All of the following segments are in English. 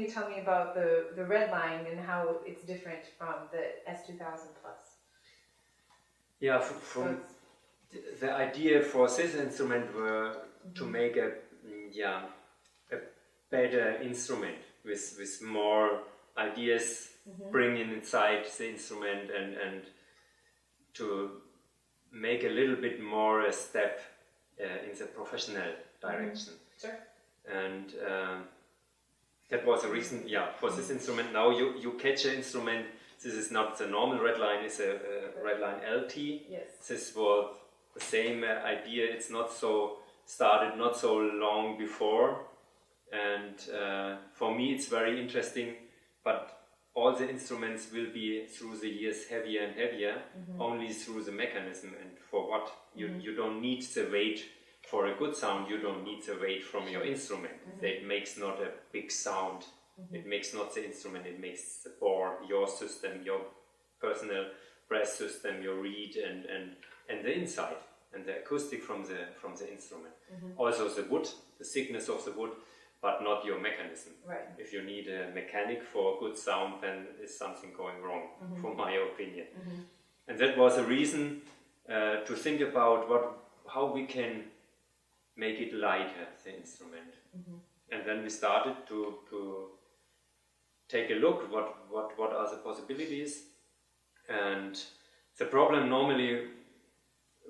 you tell me about the Redline and how it's different from the S2000 Plus? Yeah, from the idea for this instrument were to make a better instrument with more ideas bringing inside the instrument and to make a little bit more a step in the professional direction. Sure. And that was a reason, for this instrument. Now you catch an instrument. This is not the normal Redline, it's a Redline LT. Yes. This was the same idea. It's not so started not so long before, and for me it's very interesting. But all the instruments will be through the years heavier and heavier, only through the mechanism. And for what? You don't need the weight for a good sound. You don't need the weight from your instrument. It makes not a big sound. It makes not the instrument. It makes the bore, your system, your personal brass system, your reed, and the inside and the acoustic from the instrument. Also the wood, the thickness of the wood, but not your mechanism. Right. If you need a mechanic for a good sound, then is something going wrong, for my opinion. And that was a reason to think about how we can make it lighter, the instrument. And then we started to take a look what are the possibilities. And the problem normally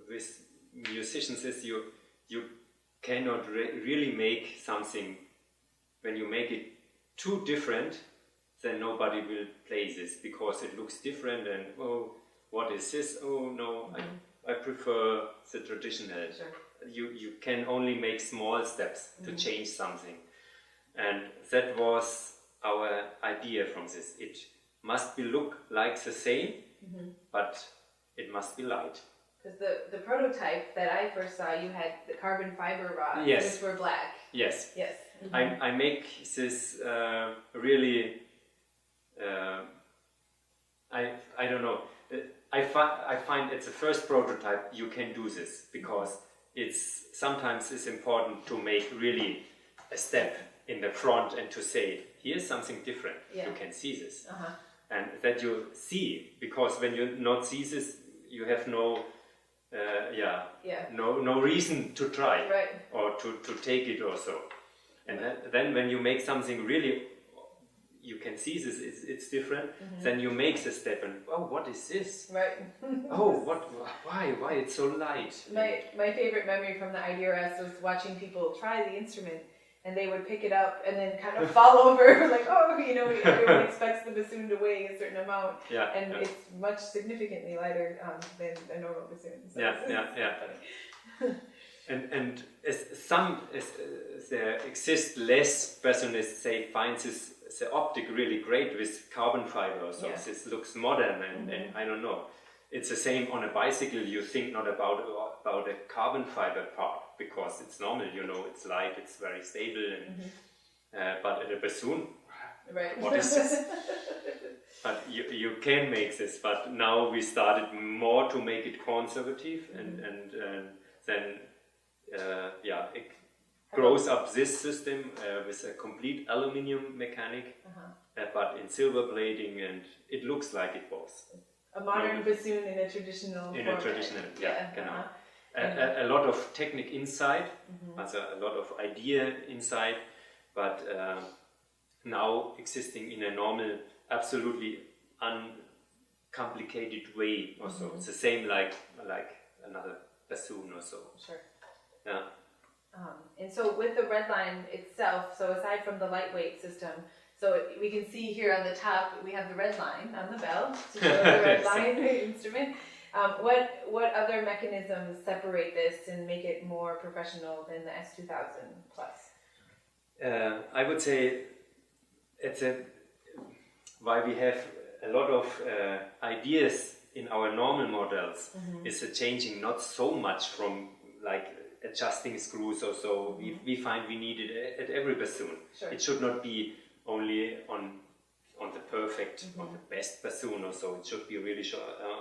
with musicians is you cannot really make something. When you make it too different, then nobody will play this because it looks different and what is this? Oh no, I prefer the traditional. Sure. You can only make small steps to change something, and that was our idea from this. It must be look like the same, but it must be light. Because the prototype that I first saw, you had the carbon fiber rods, Yes. which were black. Yes. Yes. I make this really. I don't know. I find it's the first prototype you can do this because sometimes it's important to make really a step in the front and to say here's something different. Yeah. You can see this, and that you see, because when you not see this, you have no reason to try or to take it or so. And then when you make something really, you can see this, it's different, then you make the step and, what is this? Right. Why it's so light? My favorite memory from the IDRS was watching people try the instrument and they would pick it up and then kind of fall over like, everyone expects the bassoon to weigh a certain amount. It's much significantly lighter than a normal bassoon. So funny. And there exist less bassonists say find the optic really great with carbon fiber. So this looks modern and I don't know. It's the same on a bicycle. You think not about a carbon fiber part because it's normal. It's light, it's very stable. And but at a bassoon, what is this? But you can make this. But now we started more to make it conservative and then. It grows up this system with a complete aluminium mechanic, but in silver plating, and it looks like it was. A modern bassoon in a traditional genau. A lot of technique inside, also a lot of idea inside, but now existing in a normal, absolutely uncomplicated way or so. It's the same like another bassoon or so. Sure. Yeah. And so with the Redline itself, so aside from the lightweight system, so we can see here on the top, we have the Redline on the bell, to show the Redline instrument. What other mechanisms separate this and make it more professional than the S2000 Plus? I would say why we have a lot of ideas in our normal models is the changing not so much from like adjusting screws or so. We find we need it at every bassoon. Sure. It should not be only on the perfect, on the best bassoon or so. It should be really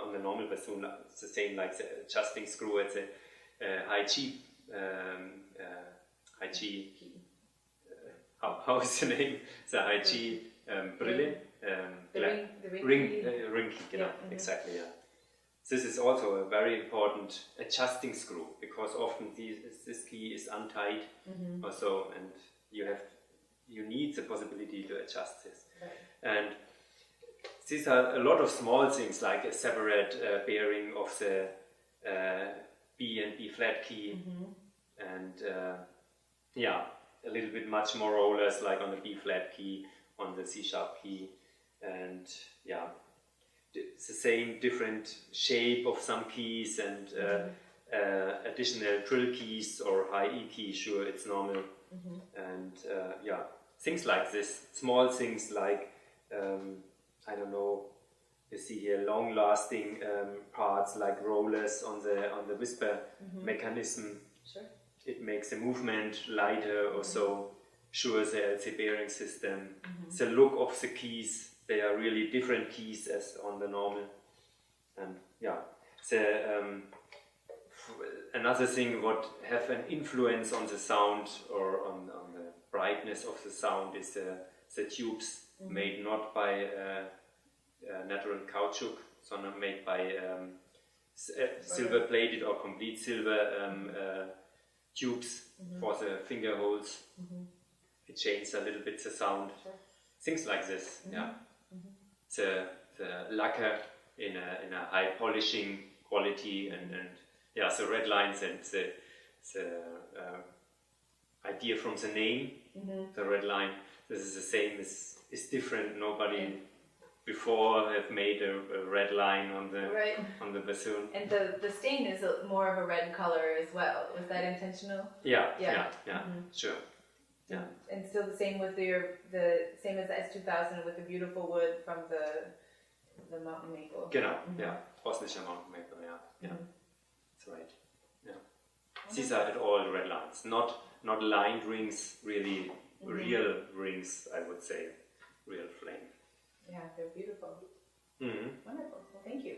on the normal bassoon. It's the same like the adjusting screw at the how is the name? The high G Brille. The Ring key, genau, exactly, yeah. This is also a very important adjusting screw, because often this key is untied or so, and you need the possibility to adjust this. Right. And these are a lot of small things, like a separate bearing of the B and B flat key, and a little bit much more rollers, like on the B flat key, on the C sharp key, and it's the same different shape of some keys, and additional trill keys or high E key, sure, it's normal, and things like this, small things like I don't know, you see here long-lasting parts like rollers on the whisper mechanism. Sure. It makes the movement lighter or so. Sure, the LC bearing system, the look of the keys, they are really different keys as on the normal. And another thing what have an influence on the sound or on the brightness of the sound is the tubes made not by natural caoutchouc, sondern made by silver plated or complete silver tubes for the finger holes. It changes a little bit the sound. Sure. Things like this, The lacquer in a high polishing quality, and the red lines, and the idea from the name, the red line. This is the same. Is different. Nobody before have made a red line on the bassoon. And the stain is more of a red color as well. Was that intentional? Yeah. Sure. Yeah. And still the same with the same as the S2000 with the beautiful wood from the mountain maple. Genau, Bosnischer mountain maple, that's right. Yeah. These are at all red lines, not lined rings, really real rings, I would say, real flame. Yeah, they're beautiful. Wonderful. Well, thank you.